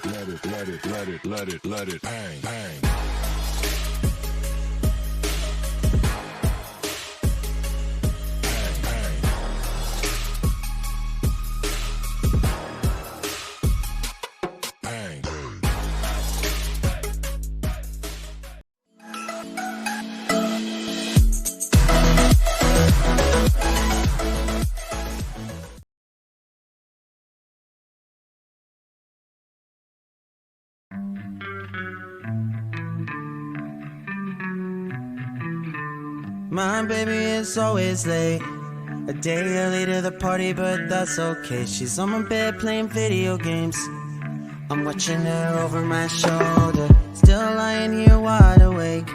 let it bang, bang. My baby is always late, a day early to the party, but that's okay. She's on my bed playing video games, I'm watching her over my shoulder, still lying here wide awake.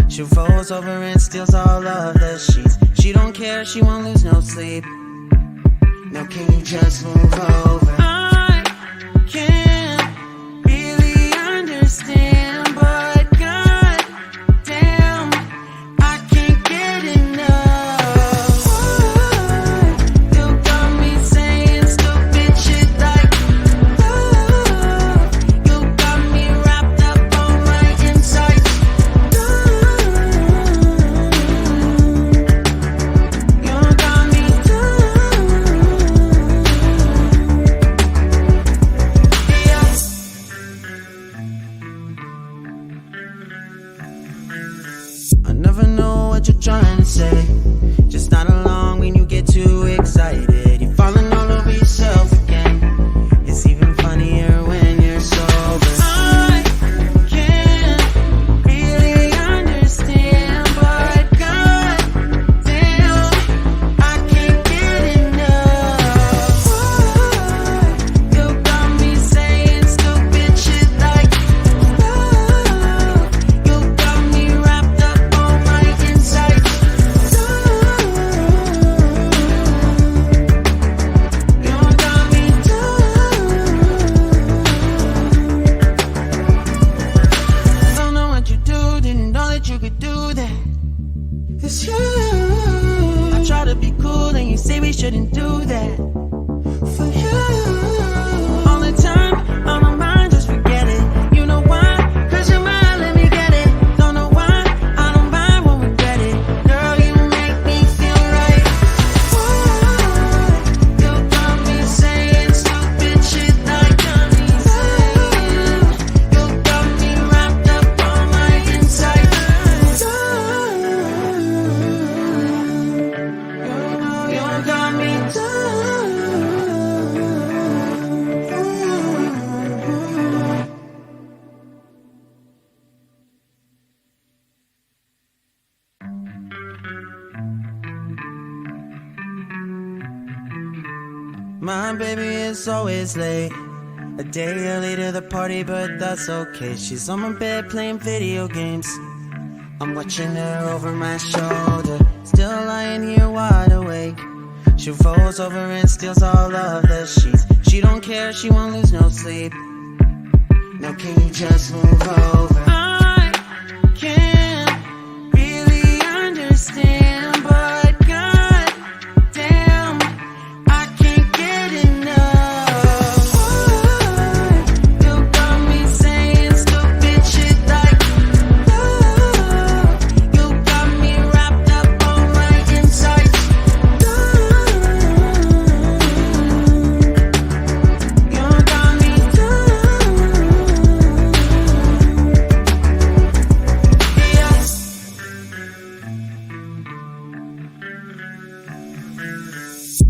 She rolls over and steals all of the sheets. She don't care, she won't lose no sleep. No, can you just move over? I can't really understand, but God damn, I can't get enough. You got me saying stupid shit like you got me wrapped up on my insides. You got me I never know what you're trying to say, just not along when you get too excited. You're falling all over yourself again. It's even funnier when you're sober. I can't really understand, but God damn, I can't get enough. You got me saying stupid shit like you got me wrapped up on my insides. You got me don't know what you do, didn't know that you could do that. It's you. I try to be cool and you say we shouldn't do that. For you, all the time, on my mind, just forget it. You know why? 'Cause you're mine, let me get it. Don't know why, I don't mind, won't regret it. Girl, you make me feel right. You got me saying stupid shit like you got me wrapped up on my insides. You got me My baby is always late, a day early to the party, but that's okay. She's on my bed playing video games, I'm watching her over my shoulder, still lying here wide awake. She rolls over and steals all of the sheets. She don't care, she won't lose no sleep. No, can you just move over? I can't really understand, but God damn, I can't get enough. You got me saying stupid shit like you got me wrapped up on my insides. You got me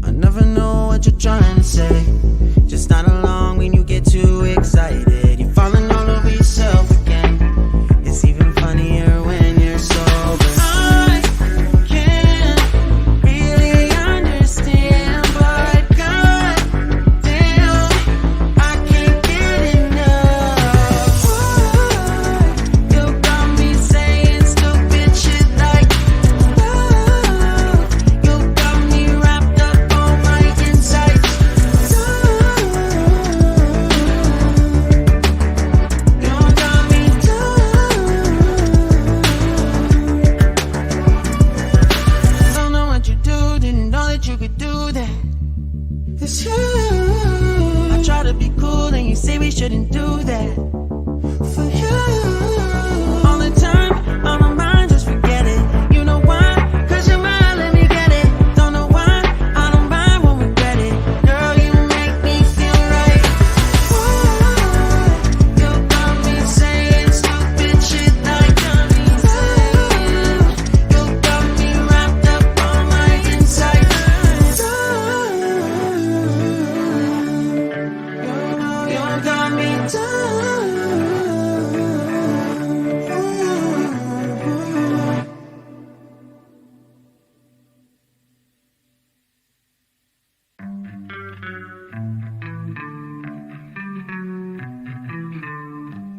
I never know what you're trying to say, just not along when you get too excited. You're falling all over yourself again. It's even funnier when you're sober. I can't really understand, but God damn, I can't get enough. You got me saying stupid shit like you got me wrapped up on my insides. You got me don't know what you do, didn't know that you could do that. It's you. I try to be cool and you say we shouldn't do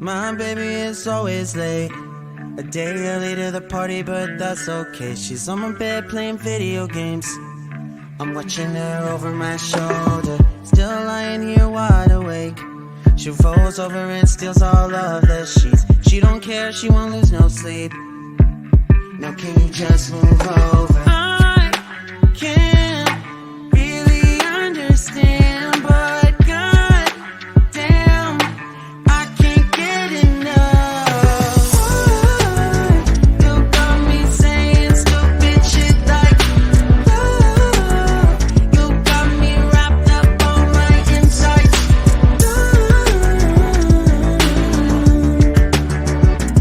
My baby is always late, a day early to the party, but that's okay. She's on my bed playing video games. I'm watching her over my shoulder, still lying here wide awake. She rolls over and steals all of the sheets. She don't care, she won't lose no sleep. Now can you just move over? I can't really understand, but God damn, I can't get enough. You got me saying stupid shit like love. You got me wrapped up on my insides.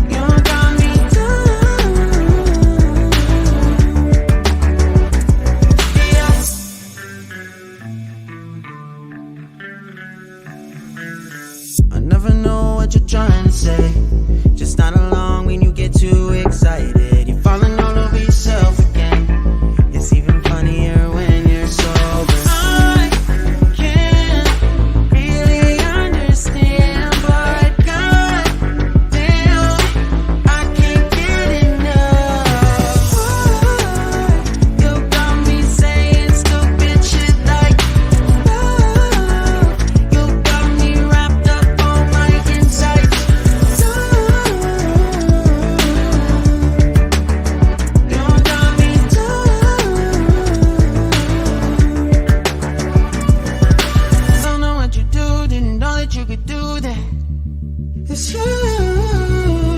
You got me I never know what you're trying to say. Just not along when you get too excited. You're falling all over yourself again. It's even funnier when you're sober. I can't really understand, but God damn, I can't get enough. You got me saying stupid shit like love. You got me wrapped up on my insides. You got me Don't know what you do, didn't know that you could do that. It's you.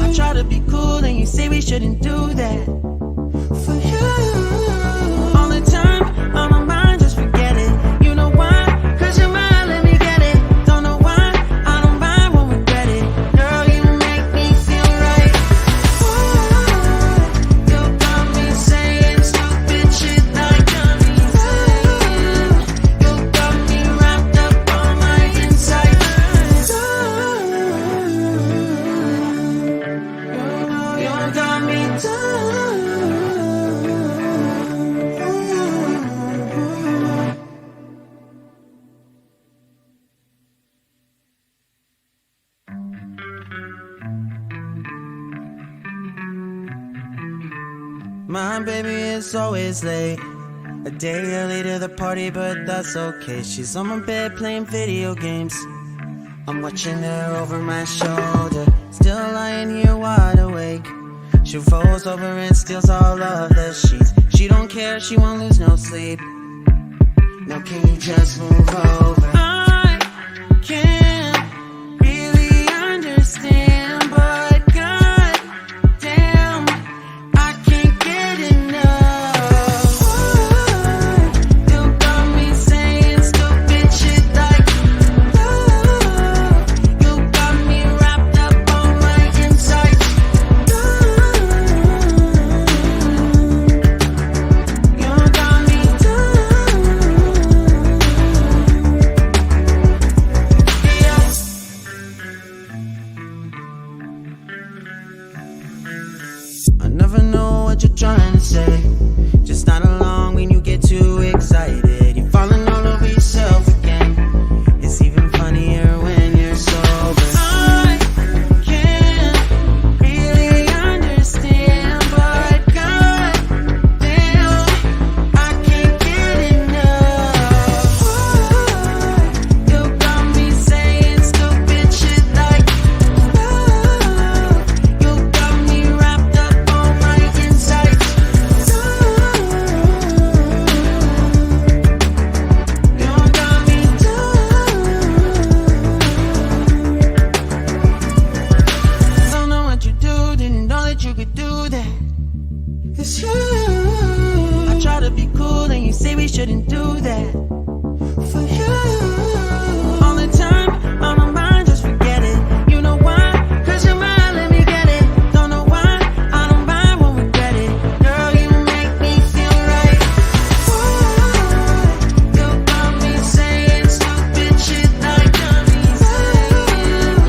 I try to be cool and you say we shouldn't do that. For you, all the time on my mind, just forget it. You know why? 'Cause you're mine, let me get it. Don't know why, I don't mind, won't regret it. Girl, you make me feel right. You got me saying stupid shit like you got me wrapped up on my insides. You got me My baby is always late, a day early to the party, but that's okay. She's on my bed playing video games. I'm watching her over my shoulder, still lying here wide awake. She rolls over and steals all of the sheets. She don't care, she won't lose no sleep. Now can you just move over? I can't really understand, but God damn, I can't get enough. You got me saying stupid shit like love. You got me wrapped up on my insides. You got me I never know what you're trying to say. Just not along when you get too excited. You're falling all over yourself again. It's even funnier when you're sober. I can't really understand, but God damn, I can't get enough. You got me saying stupid shit like love. You got me wrapped up on my insides. You got me Don't know what you do, didn't know that you could do that. It's you. I try to be cool and you say we shouldn't do that. For you, all the time on my mind, just forget it. You know why? 'Cause you're mine, let me get it. Don't know why, I don't mind, won't regret it. Girl, you make me feel right. You got me saying stupid shit like love.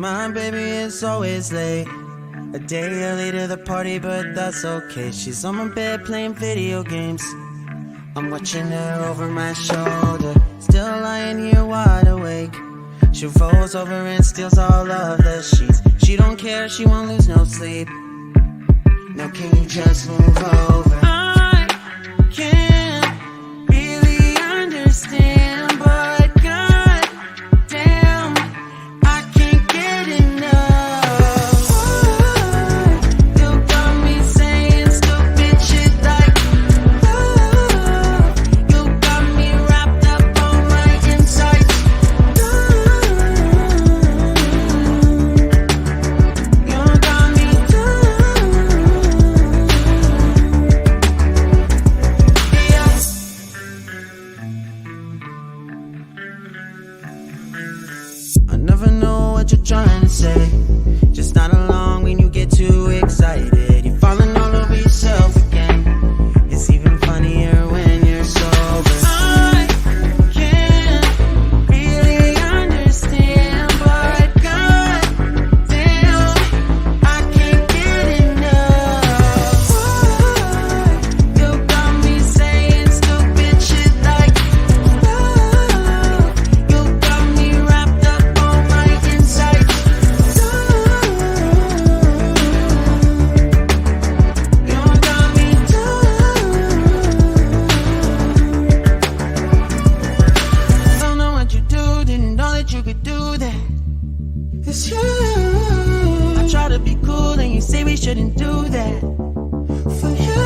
My baby is always late, a day early to the party, but that's okay. She's on my bed playing video games. I'm watching her over my shoulder, still lying here wide awake. She rolls over and steals all of the sheets. She don't care, she won't lose no sleep. Now can you just move over? I can't really understand, but god damn, I can't get enough. You got me saying stupid shit like you got me wrapped up on my insides. You got me I never know what you're trying to say, just not along when you get too excited. You're falling all over yourself again. It's even funnier when you're sober. I can't really understand, but god damn, I can't get enough. You got me saying stupid shit like you got me wrapped up on my insides. You got me don't know what you do, didn't know that you could do that. It's you. I try to be cool and you say we shouldn't do that. For you,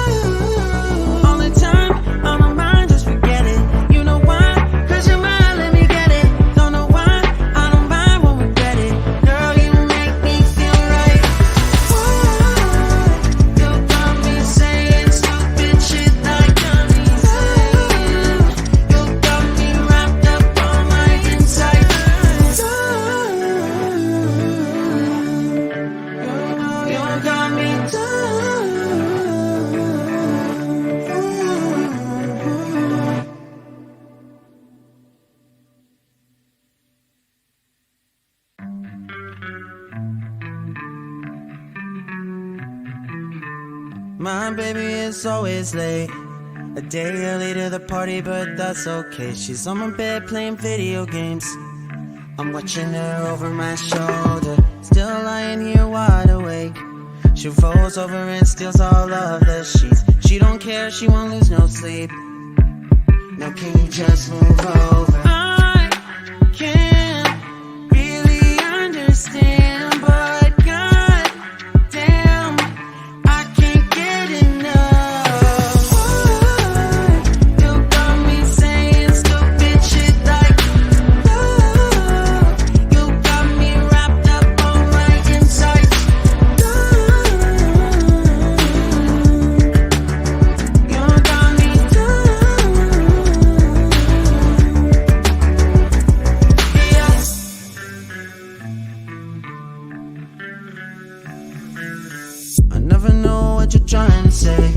all the time on my mind, just forget it. You know why? 'Cause you're mine, let me get it. Don't know why, I don't mind, won't regret it. Girl, you make me feel right. You got me saying stupid shit like you got me wrapped up on my insides. You got me My baby is always late, a day early to the party, but that's okay. She's on my bed playing video games. I'm watching her over my shoulder, still lying here wide awake. She rolls over and steals all of the sheets. She don't care, she won't lose no sleep. Now can you just move over? I can't really understand, but god damn, I can't get enough. You got me saying stupid shit like you got me wrapped up on my insides. You got me I never know what you're trying to say,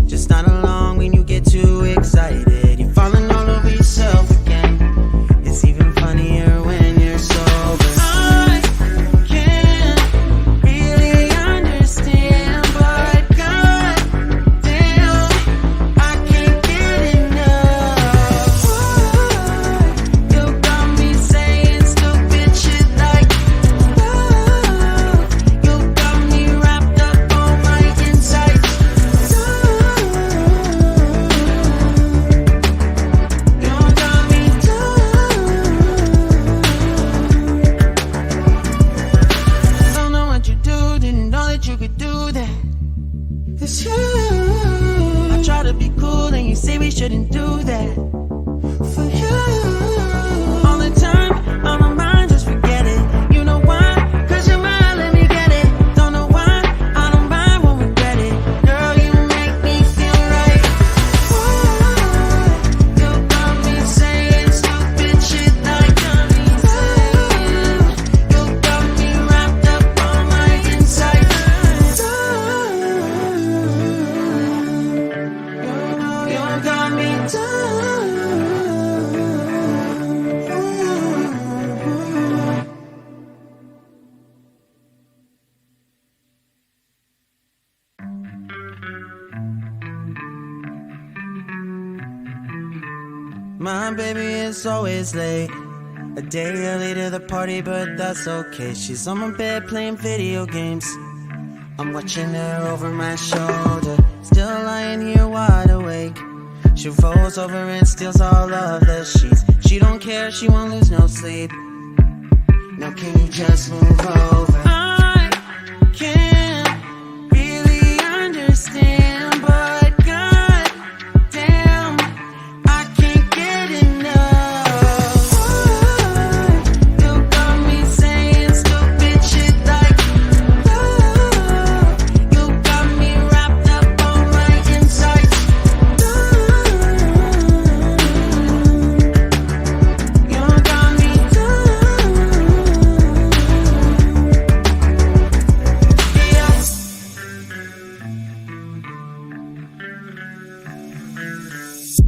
just not along when you get too excited. You're falling all over yourself again. It's even funnier when you're sober. I can't really understand, but god damn, I can't get enough. You got me saying stupid shit like you got me wrapped up on my insides. You got me don't know what you do, didn't know that you could do that. It's you. I try to be cool and you say we shouldn't do that. For you, all the time on my mind, just forget it. You know why? 'Cause you're mine, let me get it. Don't know why, I don't mind, won't regret it. Girl, you make me feel right. You got me saying stupid shit like you got me wrapped up on my insides. You got me My baby is always late, a day early to the party, but that's okay. She's on my bed playing video games. I'm watching her over my shoulder, still lying here wide awake. She rolls over and steals all of the sheets. She don't care, she won't lose no sleep. Now can you just move over? I can't really understand, but god damn, I can't get enough. You got me saying stupid shit like love. You got me wrapped up on my insides. You got me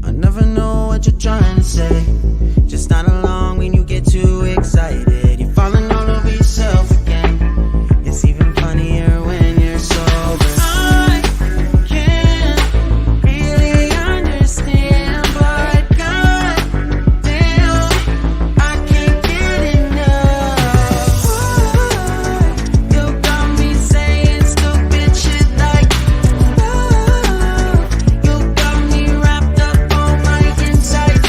I never know what you're trying to say. Just not along when you get too excited. You're falling all over yourself again. It's even funnier when you're sober. I can't really understand, but god damn, I can't get enough. You got me saying stupid shit like love. You got me wrapped up on my insides.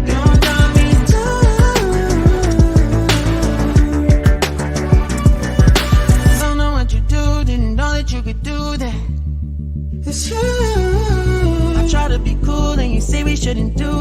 You got me Don't know what you do, didn't know that you could do that. It's you. I try to be cool and you say we shouldn't do